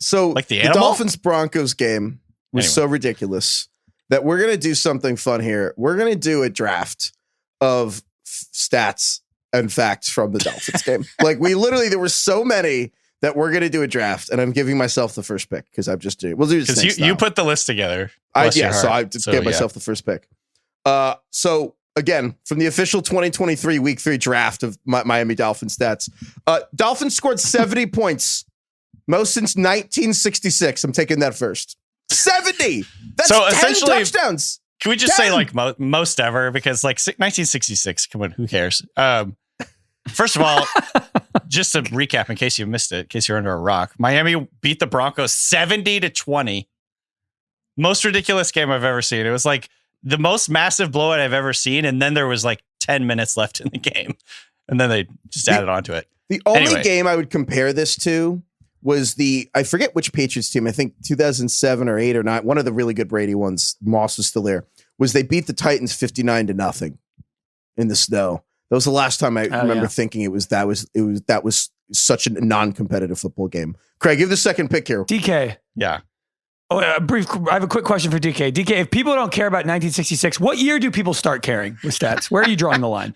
So Like the the animal? Dolphins-Broncos game was so ridiculous that we're going to do something fun here. We're going to do a draft of stats and facts from the Dolphins game. Like there were so many that we're going to do a draft, and I'm giving myself the first pick because I'm just doing it. We'll do it because you put the list together. So I gave myself the first pick. So again, from the official 2023 Week 3 draft of Miami Dolphins stats, Dolphins scored 70 points, most since 1966. I'm taking that first. 70. That's so 10 essentially touchdowns. Can we just say like most ever? Because like 1966, come on, who cares? First of all, just to recap, in case you missed it, in case you're under a rock, Miami beat the Broncos 70-20. Most ridiculous game I've ever seen. It was like the most massive blowout I've ever seen. And then there was like 10 minutes left in the game. And then they just added on to it. The only game I would compare this to was I forget which Patriots team, I think 2007 or 8 or 9, one of the really good Brady ones, Moss was still there, was they beat the Titans 59-0 in the snow. That was the last time I remember thinking that was such a non-competitive football game. Craig, give the second pick here. DK. Yeah. Oh, I have a quick question for DK. DK, if people don't care about 1966, what year do people start caring with stats? Where are you drawing the line?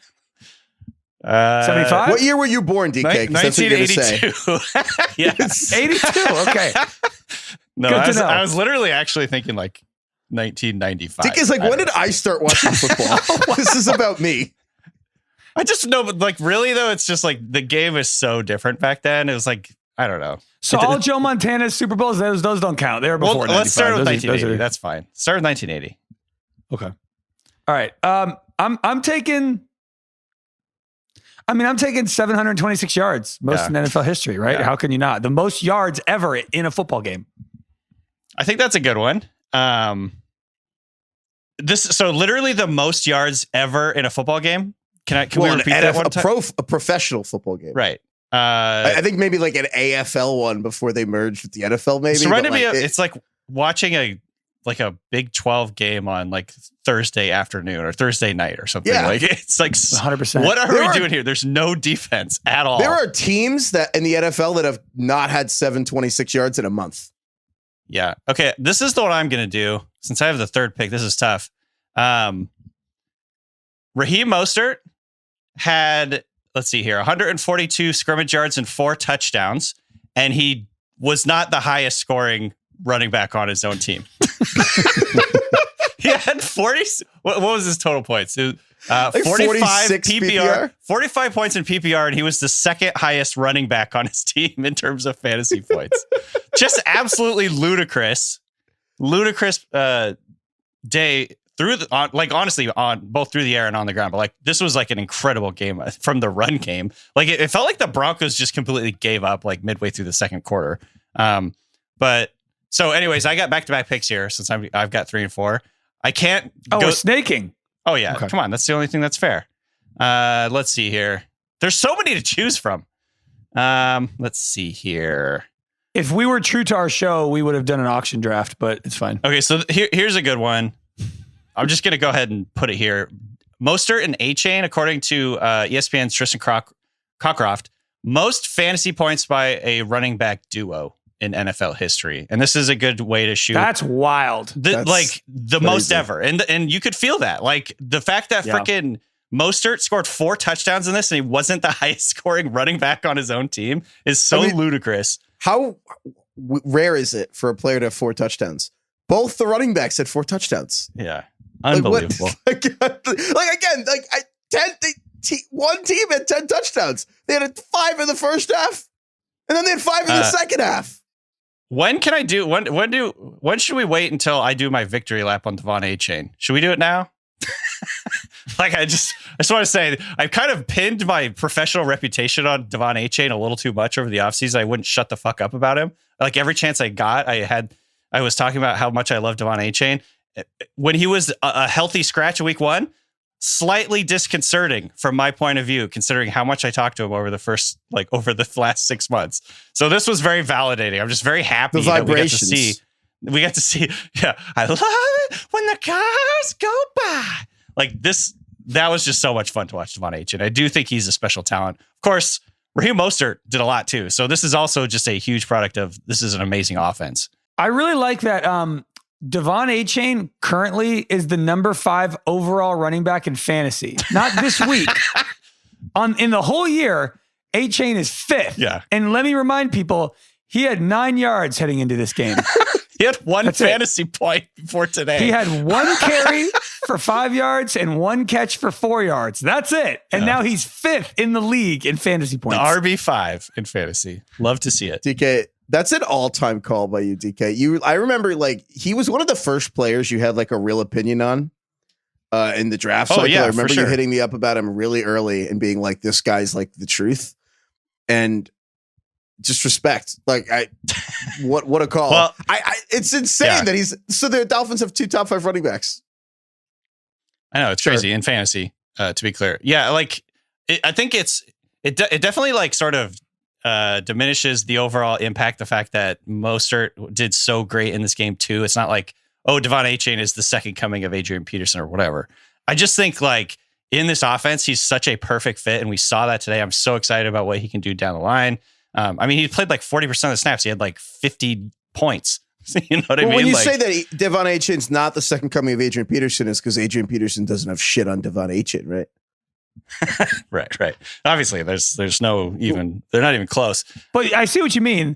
75? What year were you born, DK? 1982. Yes. 82. Okay. No, I was literally actually thinking like 1995. DK's like, when did I start watching football? This is about me. I just know, but like really though, it's just like the game is so different back then. It was like, I don't know. So all Joe Montana's Super Bowls, those don't count. They were before 95. Let's start with 1980. That's fine. Start with 1980. Okay. All right. I'm taking 726 yards, most in NFL history, right? Yeah. How can you not? The most yards ever in a football game. I think that's a good one. So literally the most yards ever in a football game. Can we repeat that one time? A professional football game. Right. I think maybe like an AFL one before they merged with the NFL. Maybe. So it's like watching a Big 12 game on like Thursday afternoon or Thursday night or something. Yeah. Like it's like 100%. What are we doing here? There's no defense at all. There are teams that in the NFL that have not had 726 yards in a month. Yeah. Okay. This is the one I'm going to do since I have the third pick. This is tough. Raheem Mostert had, let's see here, 142 scrimmage yards and 4 touchdowns, and he was not the highest scoring running back on his own team. He had 40. What was his total points? It was, 45 PPR, 45 points in PPR, and he was the second highest running back on his team in terms of fantasy points. Just absolutely ludicrous day honestly on both through the air and on the ground. But like this was like an incredible game from the run game. Like it felt like the Broncos just completely gave up like midway through the second quarter. But so anyways, I got back-to-back picks here since I've got 3 and 4. I can't we're snaking. Oh yeah. Okay. Come on. That's the only thing that's fair. Let's see here. There's so many to choose from. Let's see here. If we were true to our show, we would have done an auction draft, but it's fine. Okay. So here's a good one. I'm just going to go ahead and put it here. Mostert and Achane, according to ESPN's Tristan Cockcroft, most fantasy points by a running back duo in NFL history. And this is a good way to shoot. That's wild. That's like the crazy. Most ever. And you could feel that. Like the fact that freaking Mostert scored 4 touchdowns in this and he wasn't the highest scoring running back on his own team is so ludicrous. How rare is it for a player to have 4 touchdowns? Both the running backs had 4 touchdowns. Yeah. Unbelievable. One team had 10 touchdowns. They had 5 in the first half, and then they had 5 in the second half. When can I do? When should we wait until I do my victory lap on Devon Achane? Should we do it now? Like I just want to say I've kind of pinned my professional reputation on Devon Achane a little too much over the offseason. I wouldn't shut the fuck up about him. Like every chance I got, I was talking about how much I love Devon Achane. When he was a healthy scratch in week 1, slightly disconcerting from my point of view, considering how much I talked to him over the last 6 months. So this was very validating. I'm just very happy that we got to see. Yeah. I love it when the cars go by like this. That was just so much fun to watch Devon Achane. I do think he's a special talent. Of course, Raheem Mostert did a lot too. So this is also just a huge product of this is an amazing offense. I really like that. Devon Achane currently is the number 5 overall running back in fantasy. Not this week. In the whole year, Achane is 5th. Yeah. And let me remind people, he had 9 yards heading into this game. He had one fantasy point before today. He had 1 carry for 5 yards and 1 catch for 4 yards. That's it. And now he's 5th in the league in fantasy points. The RB5 in fantasy. Love to see it. DK, that's an all-time call by you, DK. I remember like he was one of the first players you had like a real opinion on in the draft cycle. Yeah, I remember for you sure. hitting me up about him really early and being like, this guy's like the truth. And just respect. Like what a call. Well, it's insane that so the Dolphins have 2 top 5 running backs. I know it's crazy in fantasy, to be clear. Yeah. Like I think it definitely like sort of diminishes the overall impact. The fact that Mostert did so great in this game too. It's not like, oh, Devon Achane is the second coming of Adrian Peterson or whatever. I just think like in this offense, he's such a perfect fit. And we saw that today. I'm so excited about what he can do down the line. I mean, he played like 40% of the snaps. He had like 50 points. You know what I mean? When you like, say that Devon Achane's not the second coming of Adrian Peterson, is because Adrian Peterson doesn't have shit on Devon Achane, right? right. Obviously, there's no even, they're not even close. But I see what you mean.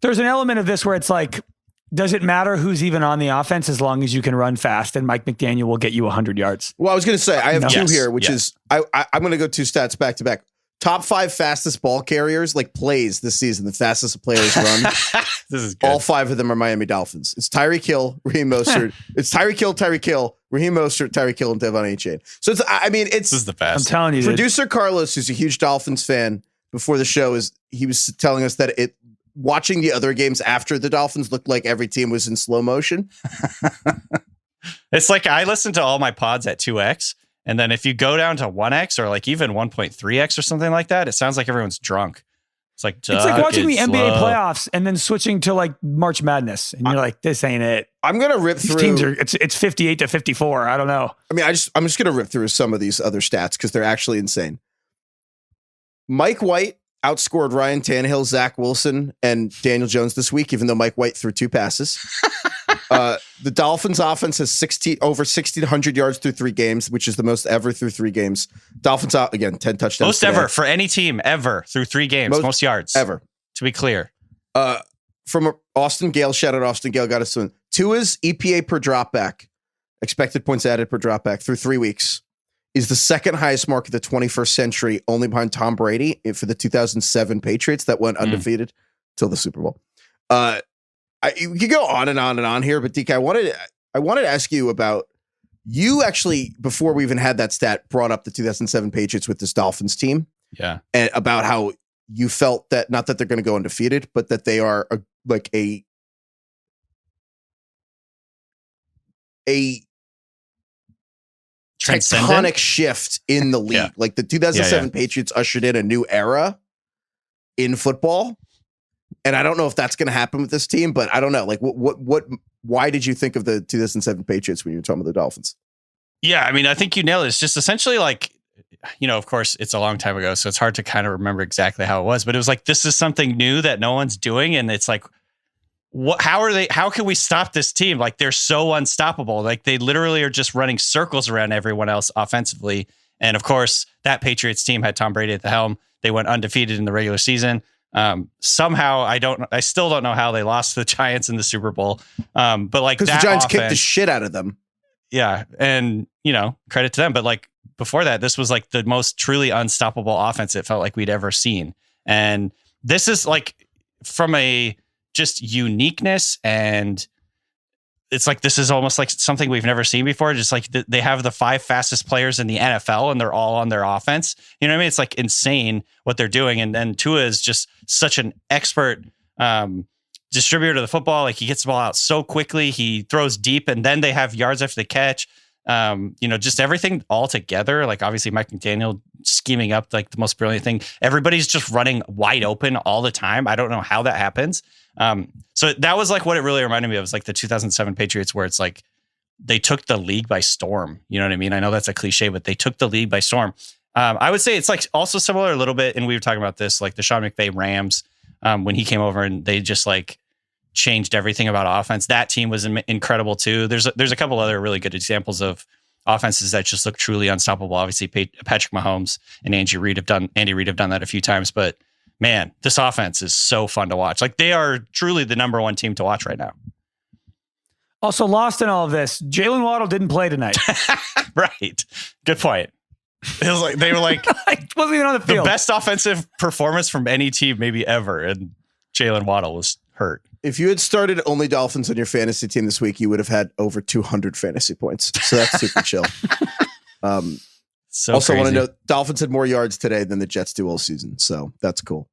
There's an element of this where it's like, does it matter who's even on the offense as long as you can run fast and Mike McDaniel will get you 100 yards? Well, I was going to say, I have 2 here, which Yes. is, I'm going to go 2 stats back to back. Top 5 fastest ball carriers, like plays this season, the fastest players run. This is good. All 5 of them are Miami Dolphins. It's Tyreek Hill, Raheem Mostert. It's Tyreek Hill, Raheem Mostert, Tyreek Hill, and Devon Achane. So This is the best. I'm telling you, dude. Producer Carlos, who's a huge Dolphins fan, before the show he was telling us that watching the other games after the Dolphins looked like every team was in slow motion. It's like I listen to all my pods at 2x. And then if you go down to 1x or like even 1.3x or something like that, it sounds like everyone's drunk. It's like watching the NBA slow. playoffs and then switching to like March Madness. And you're like, this ain't it. I'm going to rip These through. teams are, it's 58 to 54. I don't know. I mean, I'm just going to rip through some of these other stats because they're actually insane. Mike White outscored Ryan Tannehill, Zach Wilson, and Daniel Jones this week, even though Mike White threw 2 passes. The Dolphins offense has over 1,600 yards through 3 games, which is the most ever through 3 games. Dolphins out again, 10 touchdowns. Most ever for any team ever through 3 games, most yards ever. To be clear. From Austin Gale, shout out Austin Gale, got us to Tua's EPA per dropback, expected points added per dropback through 3 weeks, is the second highest mark of the 21st century, only behind Tom Brady for the 2007 Patriots that went undefeated till the Super Bowl. We could go on and on and on here, but DK, I wanted to ask you about, you actually, before we even had that stat, brought up the 2007 Patriots with this Dolphins team. Yeah. And about how you felt that, not that they're going to go undefeated, but that they are a tectonic shift in the league. Yeah. Like the 2007 Patriots ushered in a new era in football. And I don't know if that's going to happen with this team, but I don't know. Like why did you think of the 2007 Patriots when you were talking about the Dolphins? Yeah. I mean, I think you nailed it. It's just essentially like, of course it's a long time ago, so it's hard to kind of remember exactly how it was, but it was like, this is something new that no one's doing. And it's like, how can we stop this team? Like they're so unstoppable. Like they literally are just running circles around everyone else offensively. And of course that Patriots team had Tom Brady at the helm. They went undefeated in the regular season. Somehow I still don't know how they lost to the Giants in the Super Bowl. But like because the Giants kicked the shit out of them. Yeah. And credit to them. But like before that, this was like the most truly unstoppable offense it felt like we'd ever seen. And this is like from a just uniqueness, and it's like this is almost like something we've never seen before. Just like they have the 5 fastest players in the NFL and they're all on their offense. You know what I mean? It's like insane what they're doing. And then Tua is just such an expert distributor of the football. Like he gets the ball out so quickly. He throws deep, and then they have yards after the catch. Just everything all together. Like obviously Mike McDaniel scheming up like the most brilliant thing. Everybody's just running wide open all the time. I don't know how that happens. So that was like what it really reminded me of, was like the 2007 Patriots, where it's like they took the league by storm. You know what I mean? I know that's a cliche, but they took the league by storm. I would say it's like also similar a little bit, and we were talking about this, like the Sean McVay Rams, when he came over and they just like changed everything about offense. That team was incredible too. There's a couple other really good examples of offenses that just look truly unstoppable. Obviously, Patrick Mahomes and Andy Reid have done that a few times, but man, this offense is so fun to watch. Like they are truly the number one team to watch right now. Also lost in all of this, Jalen Waddle didn't play tonight. Right. Good point. It was like they were like wasn't even on the field. The best offensive performance from any team maybe ever, and Jalen Waddle was hurt. If you had started only Dolphins on your fantasy team this week, you would have had over 200 fantasy points. So that's super chill. So also crazy. want to know, Dolphins had more yards today than the Jets do all season. So that's cool.